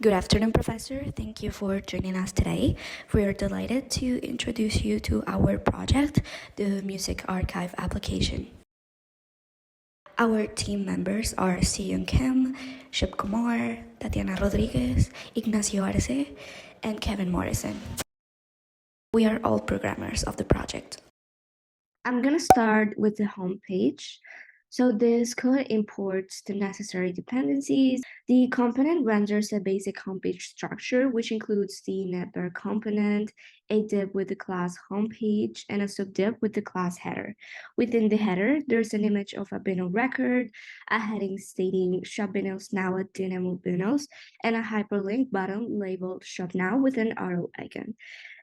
Good afternoon, Professor. Thank you for joining us today. We are delighted to introduce you to our project, the Music Archive application. Our team members are Siyun Kim, Shib Kumar, Tatiana Rodriguez, Ignacio Arce, and Kevin Morrison. We are all programmers of the project. I'm going to start with the home page. So this code imports the necessary dependencies. The component renders a basic homepage structure, which includes the netbar component, a div with the class homepage, and a subdiv with the class header. Within the header, there's an image of a vinyl record, a heading stating Shop Vinyls Now at Dynamo Vinyls, and a hyperlink button labeled Shop Now with an arrow icon.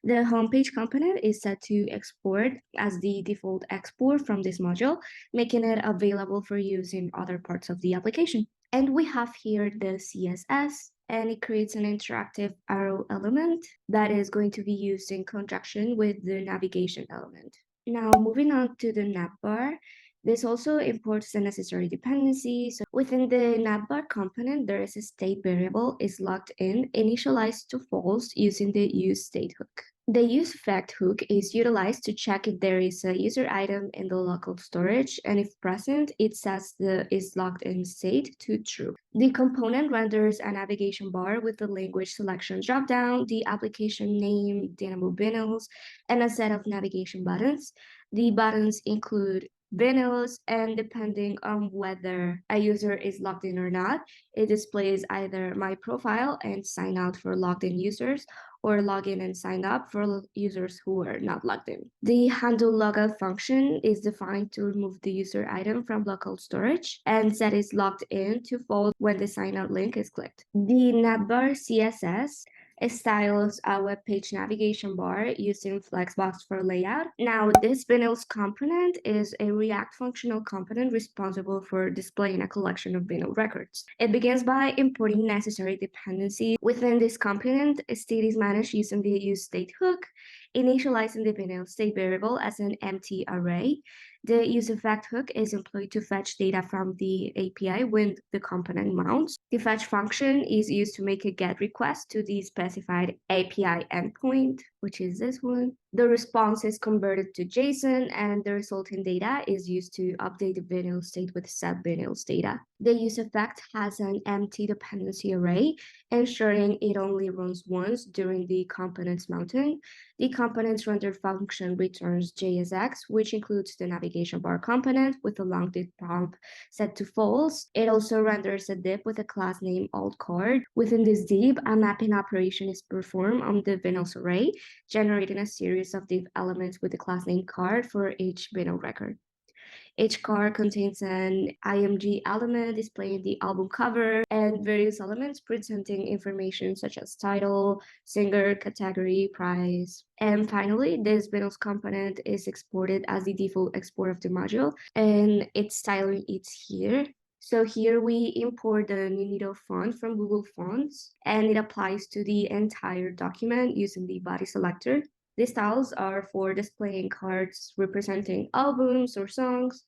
The homepage component is set to export as the default export from this module, making it available for use in other parts of the application. And we have here the CSS, and it creates an interactive arrow element that is going to be used in conjunction with the navigation element. Now, moving on to the navbar, this also imports the necessary dependencies. So within the navbar component, there is a state variable is logged in, initialized to false using the useState hook. The useEffect hook is utilized to check if there is a user item in the local storage, and if present, it sets the is logged in state to true. The component renders a navigation bar with the language selection dropdown, the application name, Dynamo Vinyls, and a set of navigation buttons. The buttons include vinyls, and depending on whether a user is logged in or not, it displays either my profile and sign out for logged in users, or log in and sign up for users who are not logged in. The handle logout function is defined to remove the user item from local storage and set is logged in to false when the sign out link is clicked. The navbar CSS styles a web page navigation bar using Flexbox for layout. Now, this vinyls component is a React functional component responsible for displaying a collection of vinyl records. It begins by importing necessary dependencies. Within this component, state is managed using the useState hook, initializing the vinyl state variable as an empty array. The useEffect hook is employed to fetch data from the API when the component mounts. The fetch function is used to make a GET request to the specified API endpoint, which is this one. The response is converted to JSON, and the resulting data is used to update the vinyl state with set vinyls data. The useEffect has an empty dependency array, ensuring it only runs once during the component's mounting. The component's render function returns JSX, which includes the navigation bar component with a long div prompt set to false. It also renders a div with a class name altCard. Within this div, a mapping operation is performed on the vinyls array, generating a series of div elements with the class name card for each vinyl record. Each card contains an IMG element displaying the album cover and various elements presenting information such as title, singer, category, price. And finally, this vinyls component is exported as the default export of the module, and its styling is here. So here we import the Nunito font from Google Fonts, and it applies to the entire document using the body selector. These styles are for displaying cards representing albums or songs,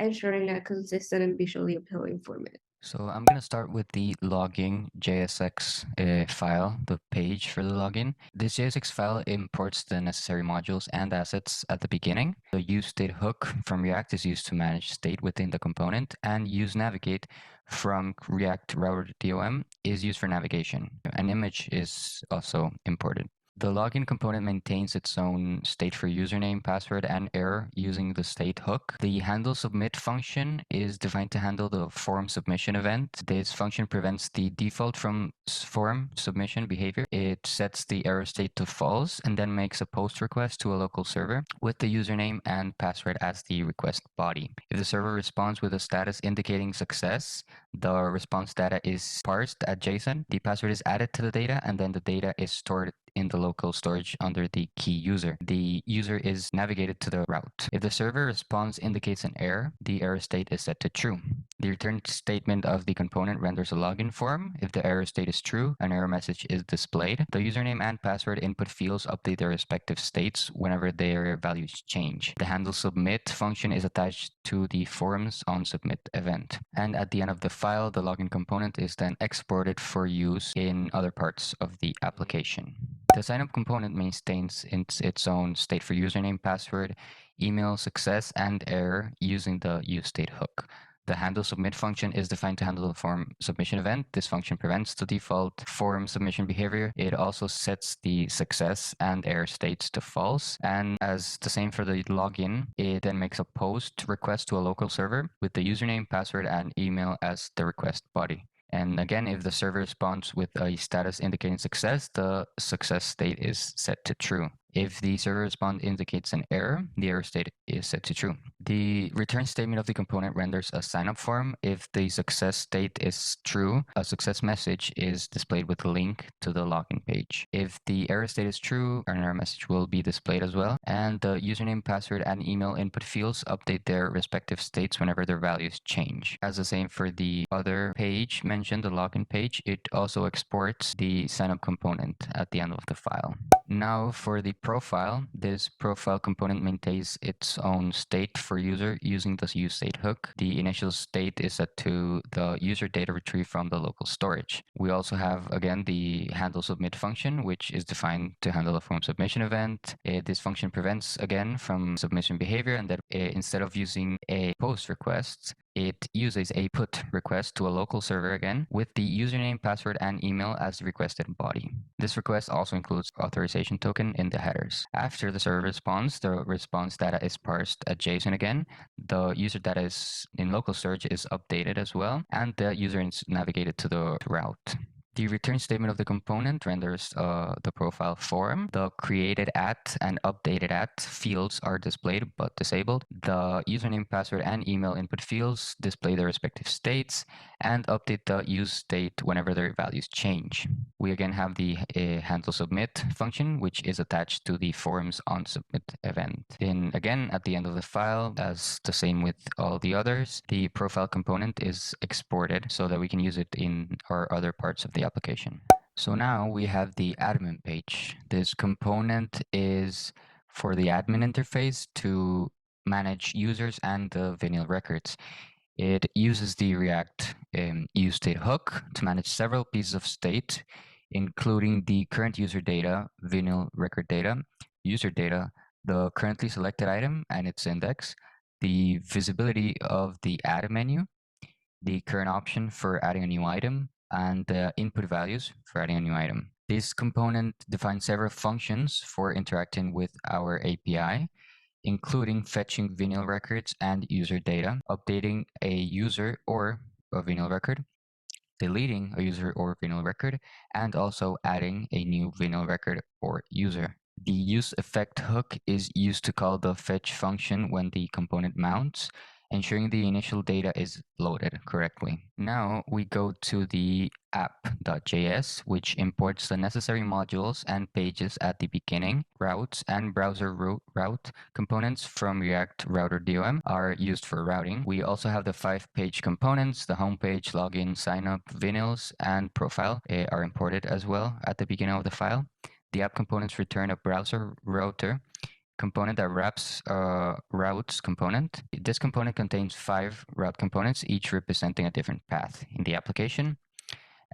ensuring a consistent and visually appealing format. So I'm going to start with the logging JSX file, the page for the login. This JSX file imports the necessary modules and assets at the beginning. The useState hook from React is used to manage state within the component, and useNavigate from React Router DOM is used for navigation. An image is also imported. The login component maintains its own state for username, password, and error using the state hook. The handle submit function is defined to handle the form submission event. This function prevents the default from form submission behavior. It sets the error state to false and then makes a post request to a local server with the username and password as the request body. If the server responds with a status indicating success, the response data is parsed at JSON. The password is added to the data, and then the data is stored in the local storage under the key user. The user is navigated to the route. If the server response indicates an error, the error state is set to true. The return statement of the component renders a login form. If the error state is true, an error message is displayed. The username and password input fields update their respective states whenever their values change. The handle submit function is attached to the forms on submit event. And at the end of the file, the login component is then exported for use in other parts of the application. The signup component maintains its own state for username, password, email, success, and error using the useState hook. The handle submit function is defined to handle the form submission event. This function prevents the default form submission behavior. It also sets the success and error states to false. And as the same for the login, it then makes a post request to a local server with the username, password, and email as the request body. And again, if the server responds with a status indicating success, the success state is set to true. If the server response indicates an error, the error state is set to true. The return statement of the component renders a signup form. If the success state is true, a success message is displayed with a link to the login page. If the error state is true, an error message will be displayed as well. And the username, password, and email input fields update their respective states whenever their values change. As the same for the other page mentioned, the login page, it also exports the signup component at the end of the file. Now for the profile, this profile component maintains its own state for user using the useState hook. The initial state is set to the user data retrieved from the local storage. We also have, again, the handle submit function, which is defined to handle a form submission event. This function prevents, again, from submission behavior, and that instead of using a post request, it uses a put request to a local server again with the username, password, and email as the requested body. This request also includes authorization token in the headers. After the server responds, the response data is parsed as JSON again. The user data is in local storage is updated as well, and the user is navigated to the route. The return statement of the component renders the profile form. The created at and updated at fields are displayed but disabled. The username, password, and email input fields display their respective states and update the use state whenever their values change. We again have the handle submit function, which is attached to the forms on submit event. Then again, at the end of the file, as the same with all the others, the profile component is exported so that we can use it in our other parts of the application. So now we have the admin page. This component is for the admin interface to manage users and the vinyl records. It uses the React useState hook to manage several pieces of state, including the current user data, vinyl record data, user data, the currently selected item and its index, the visibility of the add menu, the current option for adding a new item, and the input values for adding a new item. This component defines several functions for interacting with our API, including fetching vinyl records and user data, updating a user or a vinyl record, deleting a user or vinyl record, and also adding a new vinyl record or user. The use effect hook is used to call the fetch function when the component mounts, ensuring the initial data is loaded correctly. Now we go to the app.js, which imports the necessary modules and pages at the beginning. Routes and browser route components from React Router DOM are used for routing. We also have the 5-page components, the homepage, login, signup, vinyls, and profile are imported as well at the beginning of the file. The app components return a browser router component that wraps routes component. This component contains 5 route components, each representing a different path in the application.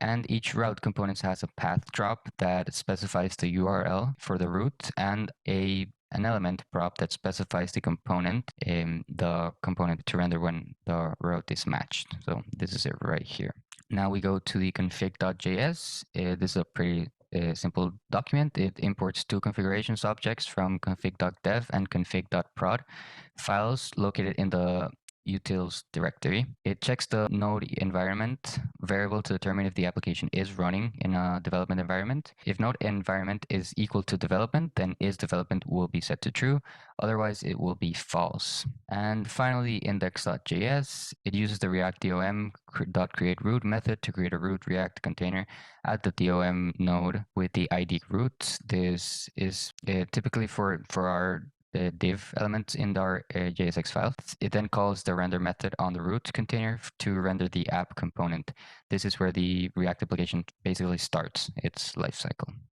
And each route component has a path drop that specifies the URL for the route and an element prop that specifies the component to render when the route is matched. So this is it right here. Now we go to the config.js. This is a pretty simple document. It imports 2 configurations objects from config.dev and config.prod files located in the utils directory. It checks the node environment variable to determine if the application is running in a development environment. If node environment is equal to development, then is development will be set to true. Otherwise, it will be false. And finally, index.js, it uses the React DOM.create root method to create a root React container at the DOM node with the ID root. This is typically for our div elements in our JSX file. It then calls the render method on the root container to render the app component. This is where the React application basically starts its lifecycle.